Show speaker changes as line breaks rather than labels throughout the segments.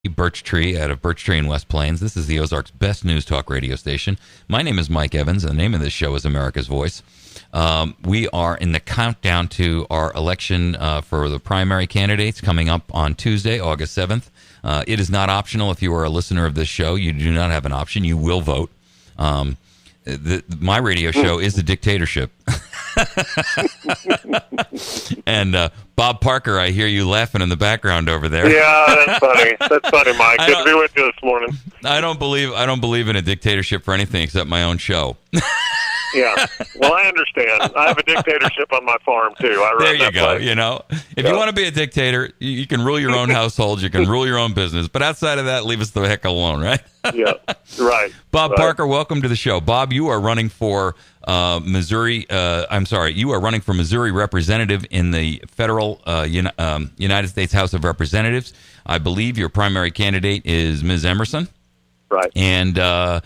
Birch Tree out of Birch Tree in West Plains. This is the Ozarks' best news talk radio station. My name is Mike Evans, and the name of this show is America's Voice. We are in the countdown to our election for the primary candidates coming up on Tuesday, August 7th. It is not optional if you are a listener of this show. You do not have an option. You will vote. My radio show is the dictatorship. And Bob Parker, I hear you laughing in the background over there.
Yeah, that's funny. That's funny, Mike. Good to be with you this morning.
I don't believe in a dictatorship for anything except my own show.
Yeah. Well, I understand. I have a dictatorship on my farm too.
There you go. Place. You know, if you want to be a dictator, you can rule your own household, you can rule your own business, but outside of that, leave us the heck alone, right?
Yeah. Right.
Bob
right.
Parker, welcome to the show. Bob, you are running for Missouri. You are running for Missouri representative in the federal United States House of Representatives. I believe your primary candidate is Ms. Emerson.
Right.
And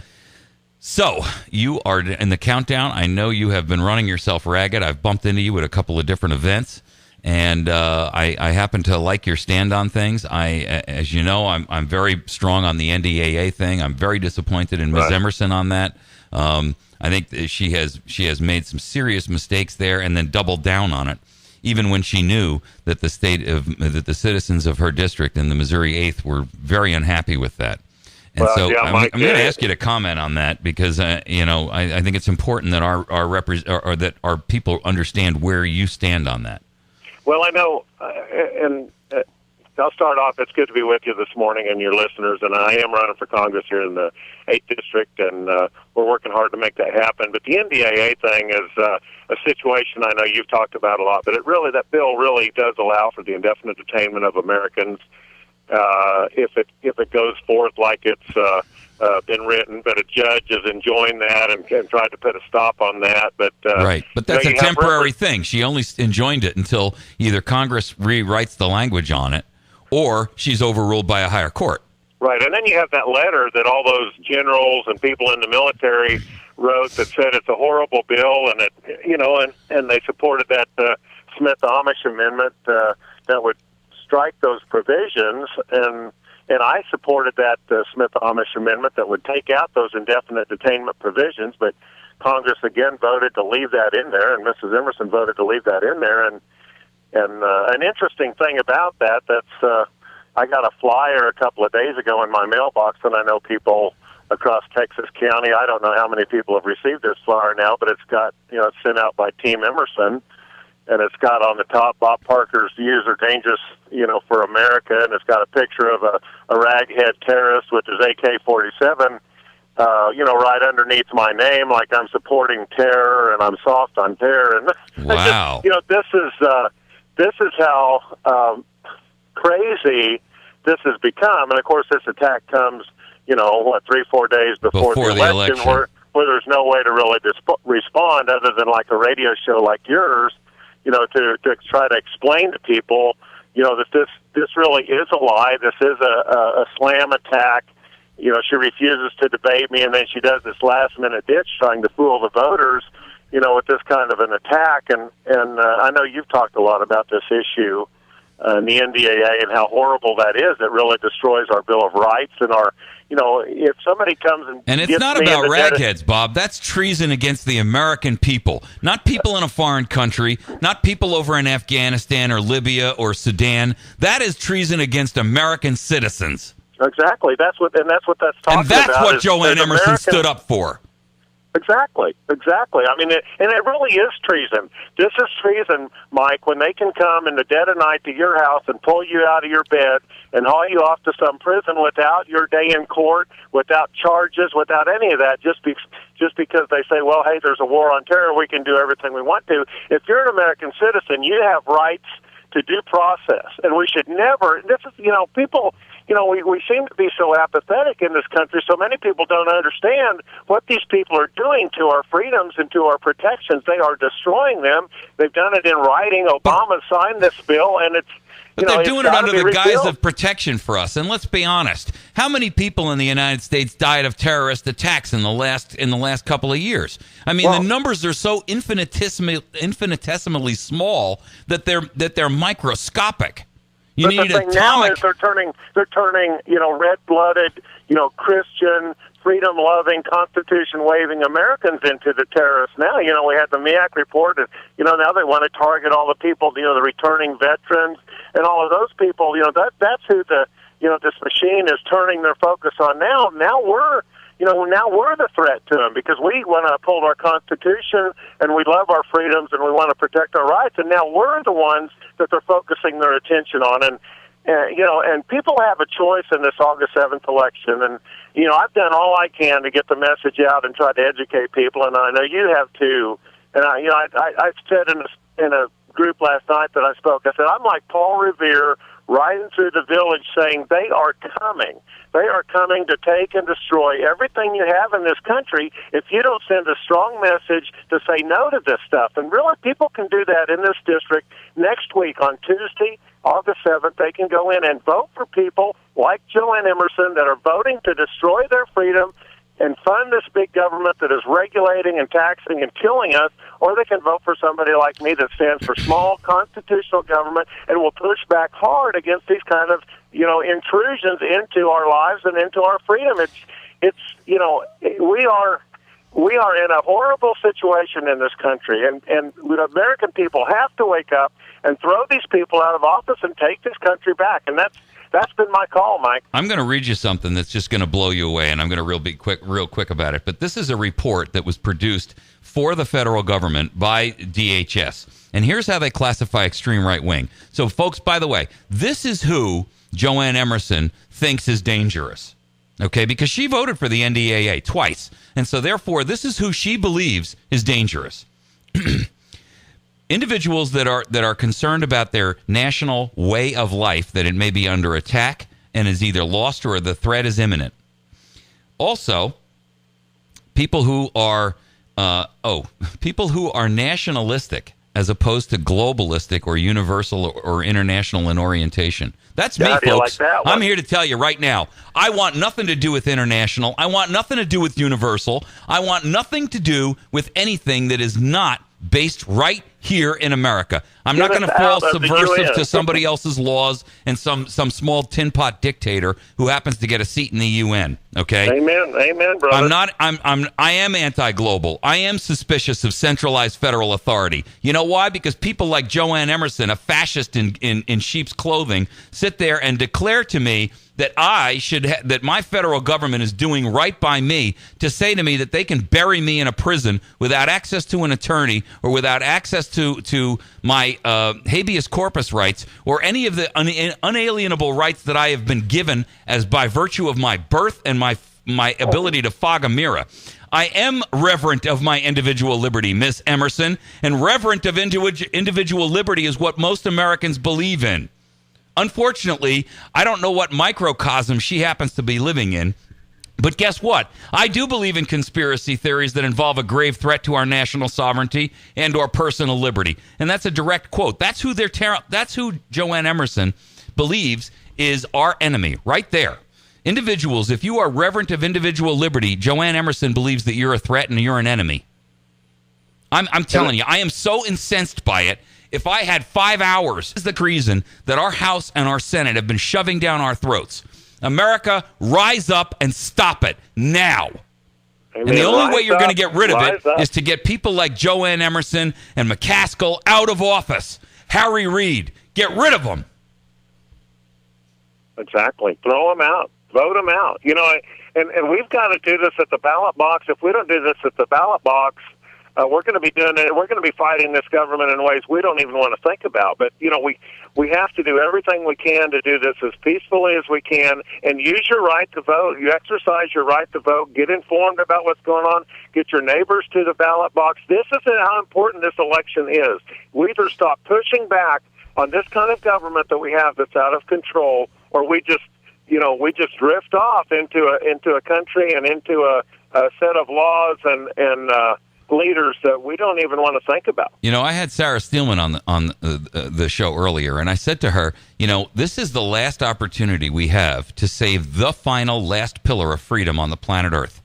so you are in the countdown. I know you have been running yourself ragged. I've bumped into you at a couple of different events, and I happen to like your stand on things. As you know, I'm very strong on the NDAA thing. I'm very disappointed in Ms. Emerson on that. I think that she has made some serious mistakes there, and then doubled down on it, even when she knew that the citizens of her district in the Missouri 8th were very unhappy with that. And I'm going to ask you to comment on that because I think it's important that our people understand where you stand on that.
Well, I know, and I'll start off. It's good to be with you this morning and your listeners. And I am running for Congress here in the 8th District, and we're working hard to make that happen. But the NDAA thing is a situation I know you've talked about a lot. But that bill really does allow for the indefinite detainment of Americans. If it goes forth like it's been written, but a judge is enjoying that and tried to put a stop on that. But
that's a temporary thing. She only enjoined it until either Congress rewrites the language on it, or she's overruled by a higher court.
Right, and then you have that letter that all those generals and people in the military wrote that said it's a horrible bill, and and they supported that Smith-Amish amendment that would strike those provisions, and I supported that Smith-Amish amendment that would take out those indefinite detainment provisions, but Congress again voted to leave that in there, and Mrs. Emerson voted to leave that in there, and an interesting thing about that's I got a flyer a couple of days ago in my mailbox, and I know people across Texas County, I don't know how many people have received this flyer now, but it's got, it's sent out by Team Emerson, and it's got on the top Bob Parker's views are dangerous, for America, and it's got a picture of a raghead terrorist, which is AK-47, right underneath my name, like I'm supporting terror and I'm soft on terror. And
wow,
this is how crazy this has become. And of course, this attack comes, 3-4 days before the election, where there's no way to really respond other than like a radio show like yours. To try to explain to people, that this really is a lie. This is a slam attack. She refuses to debate me, and then she does this last-minute ditch trying to fool the voters, with this kind of an attack. And I know you've talked a lot about this issue, the NDAA, and how horrible that is. It really destroys our Bill of Rights and our, if somebody comes and
it's not about ragheads, Bob. That's treason against the American people, not people in a foreign country, not people over in Afghanistan or Libya or Sudan. That is treason against American citizens.
Exactly. That's what that's talking about.
And that's what Jo Ann Emerson stood up for.
Exactly. I mean, it really is treason. This is treason, Mike, when they can come in the dead of night to your house and pull you out of your bed and haul you off to some prison without your day in court, without charges, without any of that, just because they say, well, hey, there's a war on terror, we can do everything we want to. If you're an American citizen, you have rights to due process, and we should never, this is, people, we seem to be so apathetic in this country, so many people don't understand what these people are doing to our freedoms and to our protections. They are destroying them. They've done it in writing. Obama signed this bill, and it's,
but they're doing it under the guise of protection for us. And let's be honest, how many people in the United States died of terrorist attacks in the last couple of years? I mean, the numbers are so infinitesimally small that they're microscopic. You
but
need
the thing now
atomic.
is they're turning red-blooded, Christian, freedom-loving, Constitution-waving Americans into the terrorists now. We had the MEAC report, and, now they want to target all the people, the returning veterans and all of those people. That's who this machine is turning their focus on now. Now we're the threat to them because we want to uphold our Constitution and we love our freedoms and we want to protect our rights. And now we're the ones that they're focusing their attention on. And people have a choice in this August 7th election. And, I've done all I can to get the message out and try to educate people. And I know you have too. And I said in a group last night that I spoke, I said, I'm like Paul Revere riding through the village saying they are coming. They are coming to take and destroy everything you have in this country if you don't send a strong message to say no to this stuff. And really, people can do that in this district next week on Tuesday, August 7th. They can go in and vote for people like Jo Ann Emerson that are voting to destroy their freedom and fund this big government that is regulating and taxing and killing us, or they can vote for somebody like me that stands for small constitutional government and will push back hard against these kind of, intrusions into our lives and into our freedom. We are in a horrible situation in this country, and the American people have to wake up and throw these people out of office and take this country back. And that's been my call, Mike.
I'm going to read you something that's just going to blow you away, and I'm going to real quick about it. But this is a report that was produced for the federal government by DHS. And here's how they classify extreme right wing. So, folks, by the way, this is who Jo Ann Emerson thinks is dangerous. Okay, because she voted for the NDAA twice. And so, therefore, this is who she believes is dangerous. Individuals that are concerned about their national way of life, that it may be under attack and is either lost or the threat is imminent. Also, people who are nationalistic as opposed to globalistic or universal or international in orientation. That's me, folks.
Like
I'm here to tell you right now, I want nothing to do with international. I want nothing to do with universal. I want nothing to do with anything that is not based right here in America. I'm not going to fall subversive to somebody else's laws and some small tin pot dictator who happens to get a seat in the UN. Okay.
Amen, brother.
I am anti-global. I am suspicious of centralized federal authority. You know why? Because people like Jo Ann Emerson, a fascist in sheep's clothing, sit there and declare to me that that my federal government is doing right by me to say to me that they can bury me in a prison without access to an attorney or without access to my habeas corpus rights or any of the unalienable rights that I have been given as by virtue of my birth and my ability to fog a mirror. I am reverent of my individual liberty, Miss Emerson, and reverent of individual liberty is what most Americans believe in. Unfortunately, I don't know what microcosm she happens to be living in, but guess what? I do believe in conspiracy theories that involve a grave threat to our national sovereignty and or personal liberty. And that's a direct quote. That's who Jo Ann Emerson believes is our enemy, right there. Individuals, if you are reverent of individual liberty, Jo Ann Emerson believes that you're a threat and you're an enemy. I'm telling you, I am so incensed by it. If I had 5 hours, this is the reason that our House and our Senate have been shoving down our throats. America, rise up and stop it now.
Amen.
And the only way you're going to get rid of it
up.
is to get people like Jo Ann Emerson and McCaskill out of office. Harry Reid, get rid of them.
Exactly. Throw them out. Vote them out. And we've got to do this at the ballot box. If we don't do this at the ballot box, we're going to be doing it. We're going to be fighting this government in ways we don't even want to think about. But we have to do everything we can to do this as peacefully as we can, and use your right to vote. You exercise your right to vote. Get informed about what's going on. Get your neighbors to the ballot box. This is how important this election is. We either stop pushing back on this kind of government that we have that's out of control, or we just drift off into a country and into a set of laws and leaders that we don't even want to think about.
I had Sarah Steelman on the show earlier, and I said to her, this is the last opportunity we have to save the final last pillar of freedom on the planet Earth.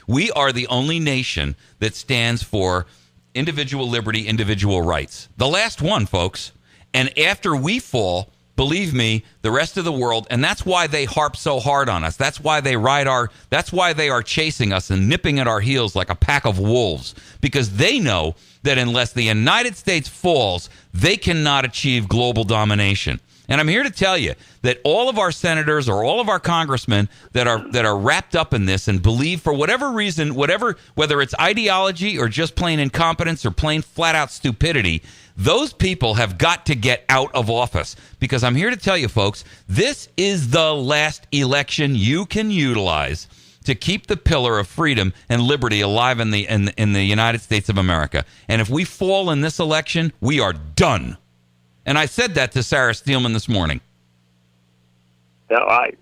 We are the only nation that stands for individual liberty, individual rights. The last one, folks. And after we fall, believe me, the rest of the world, and that's why they harp so hard on us. That's why they that's why they are chasing us and nipping at our heels like a pack of wolves, because they know that unless the United States falls, they cannot achieve global domination. And I'm here to tell you that all of our senators or all of our congressmen that are wrapped up in this and believe, for whatever reason, whether it's ideology or just plain incompetence or plain flat out stupidity, those people have got to get out of office. Because I'm here to tell you, folks, this is the last election you can utilize to keep the pillar of freedom and liberty alive in the United States of America. And if we fall in this election, we are done. And I said that to Sarah Steelman this morning.
No, I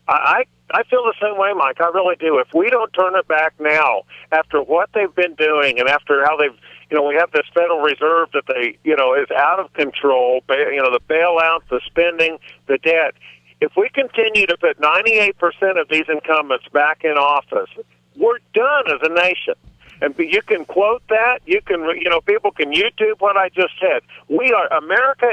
feel the same way, Mike. I really do. If we don't turn it back now, after what they've been doing and after how they've, we have this Federal Reserve that is out of control, the bailouts, the spending, the debt. If we continue to put 98% of these incumbents back in office, we're done as a nation. And you can quote that. You can, people can YouTube what I just said. America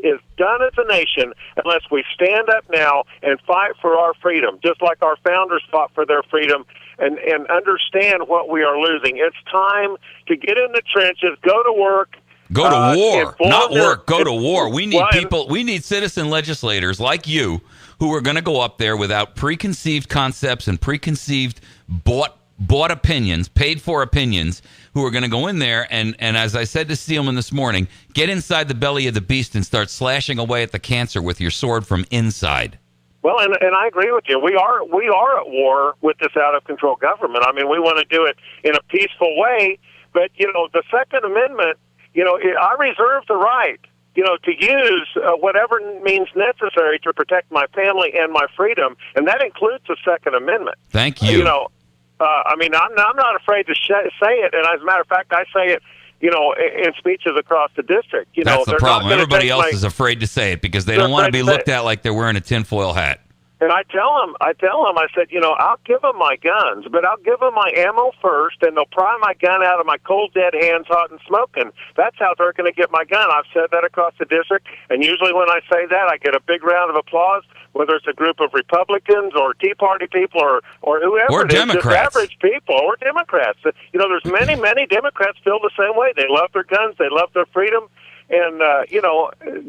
is done as a nation unless we stand up now and fight for our freedom, just like our founders fought for their freedom, and understand what we are losing. It's time to get in the trenches, go to work.
Go to war, not work. Go to war. We need people. We need citizen legislators like you who are going to go up there without preconceived concepts and preconceived bought opinions, paid for opinions, who are going to go in there and as I said to Steelman this morning, get inside the belly of the beast and start slashing away at the cancer with your sword from inside.
Well, and I agree with you. We are at war with this out of control government. I mean, we want to do it in a peaceful way, but the Second Amendment, I reserve the right, to use whatever means necessary to protect my family and my freedom, and that includes the Second Amendment.
Thank you.
I'm not afraid to say it, and as a matter of fact, I say it, in speeches across the district.
That's the problem. Everybody else is afraid to say it because they don't want to be looked at like they're wearing a tinfoil hat.
And I tell them, I said, I'll give them my guns, but I'll give them my ammo first, and they'll pry my gun out of my cold, dead hands, hot and smoking. That's how they're going to get my gun. I've said that across the district, and usually when I say that, I get a big round of applause, whether it's a group of Republicans or Tea Party people or whoever
or
it is,
Democrats.
just average people or Democrats. There's many Democrats feel the same way. They love their guns. They love their freedom. And,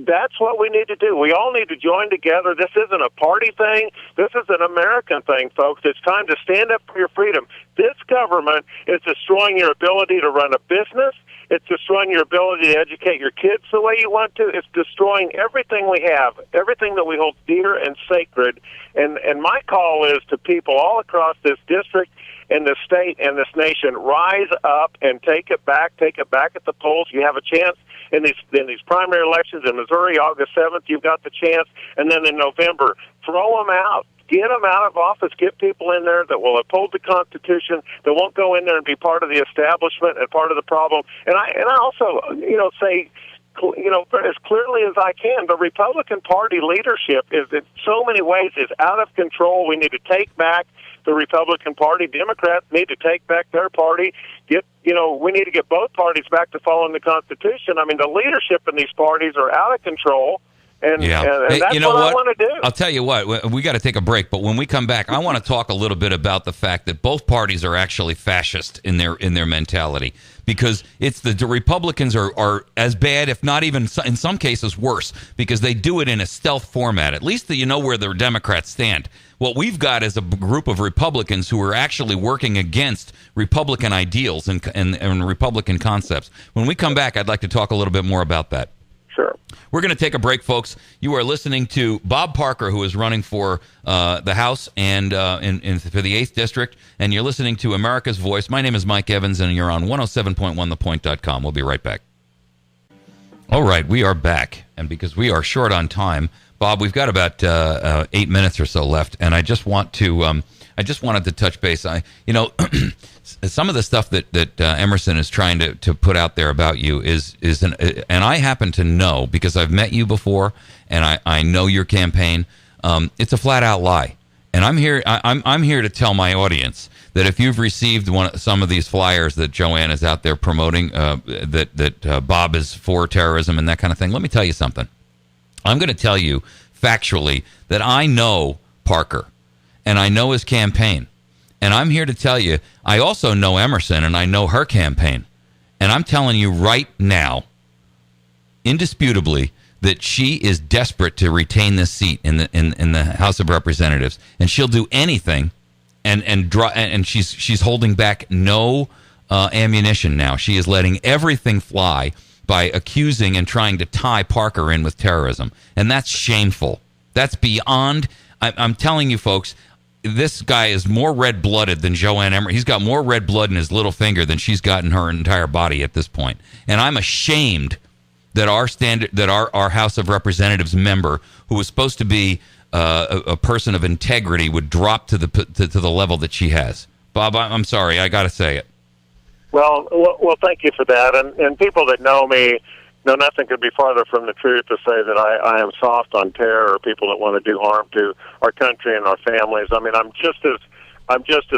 that's what we need to do. We all need to join together. This isn't a party thing. This is an American thing, folks. It's time to stand up for your freedom. This government is destroying your ability to run a business. It's destroying your ability to educate your kids the way you want to. It's destroying everything we have, everything that we hold dear and sacred. And my call is to people all across this district and this state and this nation, rise up and take it back at the polls. You have a chance in these primary elections in Missouri, August 7th, you've got the chance. And then in November, throw them out. Get them out of office. Get people in there that will uphold the Constitution, that won't go in there and be part of the establishment and part of the problem. And I also, say, as clearly as I can, the Republican Party leadership is in so many ways is out of control. We need to take back the Republican Party. Democrats need to take back their party. We need to get both parties back to following the Constitution. I mean, the leadership in these parties are out of control. And that's what I want to do.
I'll tell you what, we got to take a break, but when we come back, I want to talk a little bit about the fact that both parties are actually fascist in their mentality, because it's the Republicans are as bad, if not even in some cases worse, because they do it in a stealth format. At least you know where the Democrats stand. What we've got is a group of Republicans who are actually working against Republican ideals and Republican concepts. When we come back, I'd like to talk a little bit more about that.
Sure.
We're going to take a break, folks. You are listening to Bob Parker, who is running for the House and for the 8th District, and you're listening to America's Voice. My name is Mike Evans, and you're on 107.1thepoint.com. We'll be right back. All right, we are back, and because we are short on time, Bob, we've got about 8 minutes or so left, and I just wanted to touch base. Some of the stuff that Emerson is trying to put out there about you and I happen to know because I've met you before, and I know your campaign. It's a flat out lie, and I'm here to tell my audience that if you've received some of these flyers that Jo Ann is out there promoting, that Bob is for terrorism and that kind of thing, let me tell you something. I'm going to tell you factually that I know Parker and I know his campaign. And I'm here to tell you, I also know Emerson and I know her campaign. And I'm telling you right now, indisputably, that she is desperate to retain this seat in the House of Representatives. And she'll do anything. And she's holding back no ammunition now. She is letting everything fly by accusing and trying to tie Parker in with terrorism. And that's shameful. That's beyond... I'm telling you, folks, this guy is more red-blooded than Jo Ann Emerson. He's got more red blood in his little finger than she's got in her entire body at this point. And I'm ashamed that our House of Representatives member, who was supposed to be a person of integrity, would drop to the level that she has. Bob, I'm sorry. I got to say it.
Well, thank you for that. And people that know me know nothing could be farther from the truth to say that I am soft on terror or people that want to do harm to our country and our families. I mean, I'm just as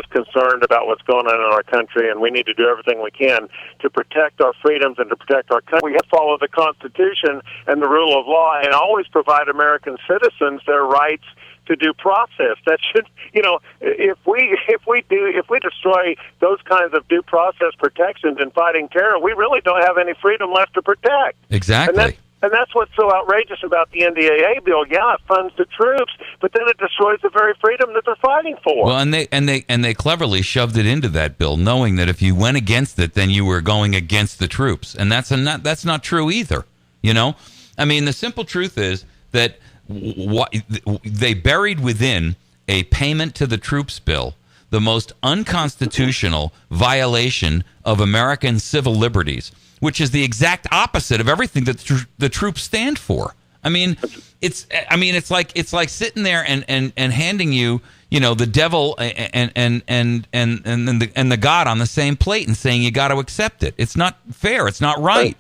concerned about what's going on in our country, and we need to do everything we can to protect our freedoms and to protect our country. We have to follow the Constitution and the rule of law and always provide American citizens their rights to due process. That should, if we destroy those kinds of due process protections in fighting terror, we really don't have any freedom left to protect.
Exactly.
And that's what's so outrageous about the NDAA bill. Yeah, it funds the troops, but then it destroys the very freedom that they're fighting for.
Well, and they cleverly shoved it into that bill, knowing that if you went against it, then you were going against the troops, and that's not true either. I mean, the simple truth is that they buried within a payment to the troops bill the most unconstitutional violation of American civil liberties, which is the exact opposite of everything that the troops stand for. I mean, it's like sitting there and handing you, the devil and the God on the same plate and saying you got to accept it. It's not fair. It's not right.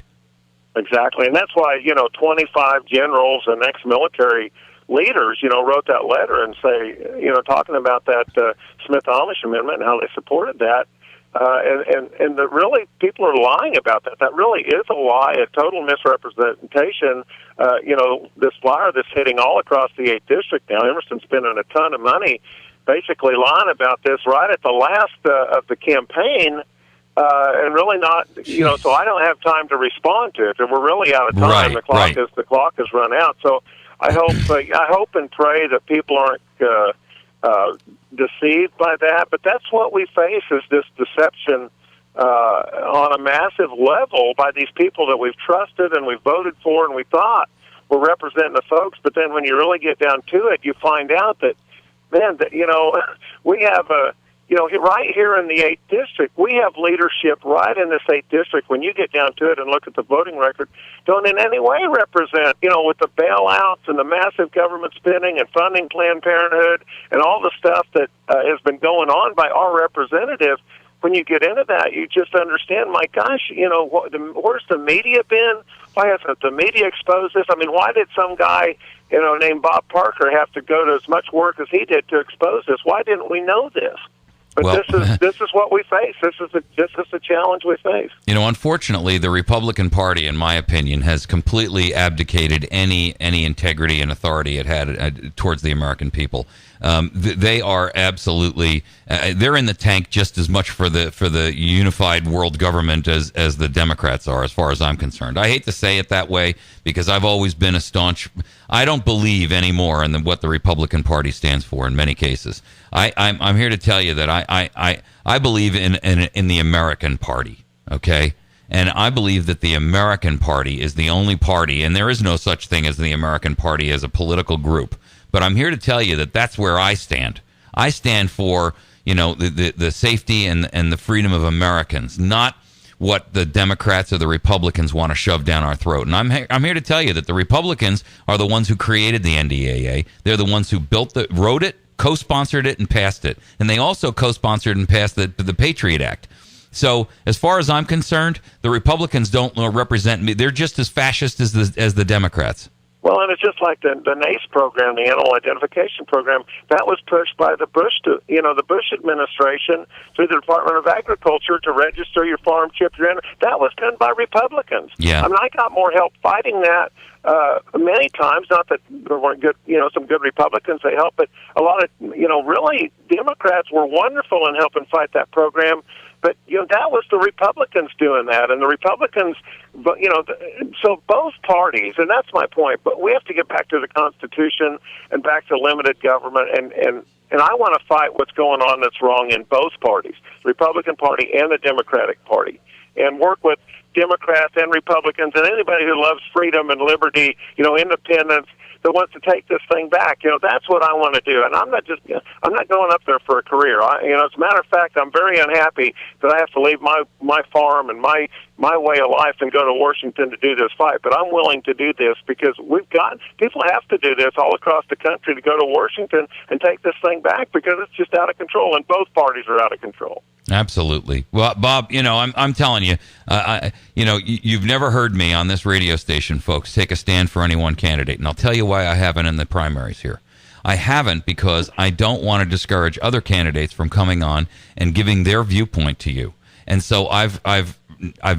Exactly, and that's why 25 generals and ex-military leaders wrote that letter and say talking about that Smith-Amish amendment and how they supported that. And that really people are lying about that. That really is a lie, a total misrepresentation. This flyer that's hitting all across the 8th District now. Emerson's spending a ton of money basically lying about this right at the last of the campaign. And really not, so I don't have time to respond to it. And we're really out of time.
Right,
the clock has run out. So I hope and pray that people aren't deceived by that. But that's what we face, is this deception on a massive level by these people that we've trusted and we've voted for and we thought were representing the folks. But then when you really get down to it, you find out that, man, we have right here in the 8th District, we have leadership right in this 8th District, when you get down to it and look at the voting record, don't in any way represent, with the bailouts and the massive government spending and funding Planned Parenthood and all the stuff that has been going on by our representative. When you get into that, you just understand, my gosh, where's the media been? Why hasn't the media exposed this? I mean, why did some guy, named Bob Parker have to go to as much work as he did to expose this? Why didn't we know this? But this is what we face. This is the challenge we face.
Unfortunately, the Republican Party, in my opinion, has completely abdicated any integrity and authority it had towards the American people. They are absolutely they're in the tank just as much for the unified world government as the Democrats are, as far as I'm concerned. I hate to say it that way because I've always been a staunch. I don't believe anymore in what the Republican Party stands for in many cases. I'm here to tell you that I believe in the American Party. Okay. And I believe that the American Party is the only party, and there is no such thing as the American Party as a political group. But I'm here to tell you that that's where I stand. I stand for, the safety and the freedom of Americans, not what the Democrats or the Republicans want to shove down our throat. And I'm here to tell you that the Republicans are the ones who created the NDAA. They're the ones who wrote it, co-sponsored it, and passed it. And they also co-sponsored and passed the Patriot Act. So as far as I'm concerned, the Republicans don't represent me. They're just as fascist as the Democrats.
Well, and it's just like the NACE program, the Animal Identification Program, that was pushed by the the Bush administration through the Department of Agriculture to register your farm chip. That was done by Republicans.
Yeah.
I mean, I got more help fighting that many times. Not that there weren't good, some good Republicans they helped, but a lot of, really Democrats were wonderful in helping fight that program. But, that was the Republicans doing that. And the Republicans, so both parties, and that's my point, but we have to get back to the Constitution and back to limited government. And I want to fight what's going on that's wrong in both parties, the Republican Party and the Democratic Party, and work with Democrats and Republicans and anybody who loves freedom and liberty, independence, that wants to take this thing back. That's what I want to do. And I'm not going up there for a career. As a matter of fact, I'm very unhappy that I have to leave my farm and my way of life and go to Washington to do this fight. But I'm willing to do this because people have to do this all across the country to go to Washington and take this thing back because it's just out of control, and both parties are out of control.
Absolutely. Well, Bob, I'm telling you, you've never heard me on this radio station, folks, take a stand for any one candidate. And I'll tell you why I haven't in the primaries here. I haven't because I don't want to discourage other candidates from coming on and giving their viewpoint to you. And so I've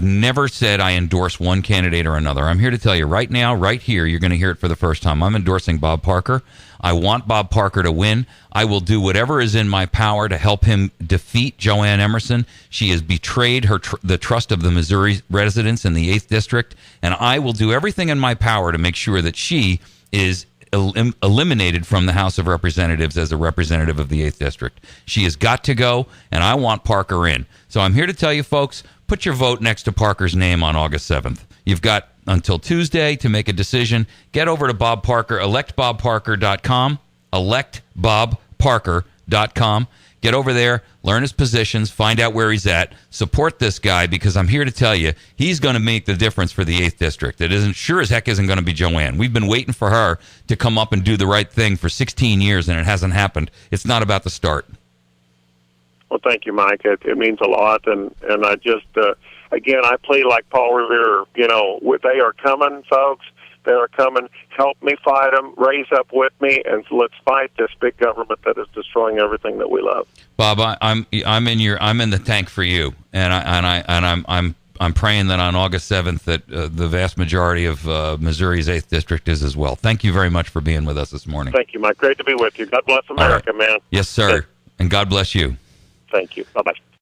never said I endorse one candidate or another. I'm here to tell you right now, right here, you're going to hear it for the first time. I'm endorsing Bob Parker. I want Bob Parker to win. I will do whatever is in my power to help him defeat Jo Ann Emerson. She has betrayed the trust of the Missouri residents in the 8th District, and I will do everything in my power to make sure that she is eliminated from the House of Representatives as a representative of the 8th District. She has got to go, and I want Parker in. So I'm here to tell you, folks, put your vote next to Parker's name on August 7th. You've got until Tuesday to make a decision. Get over to Bob Parker, electbobparker.com, electbobparker.com. Get over there, learn his positions, find out where he's at, support this guy, because I'm here to tell you, he's going to make the difference for the 8th District. It isn't sure as heck isn't going to be Jo Ann. We've been waiting for her to come up and do the right thing for 16 years, and it hasn't happened. It's not about the start.
Well, thank you, Mike. It means a lot, and I just, again, I play like Paul Revere. They are coming, folks. They are coming. Help me fight them. Raise up with me, and let's fight this big government that is destroying everything that we love.
Bob, I'm in the tank for you, and I'm praying that on August 7th that the vast majority of Missouri's 8th District is as well. Thank you very much for being with us this morning.
Thank you, Mike. Great to be with you. God bless America, man.
Yes, sir. And God bless you.
Thank you. Bye-bye.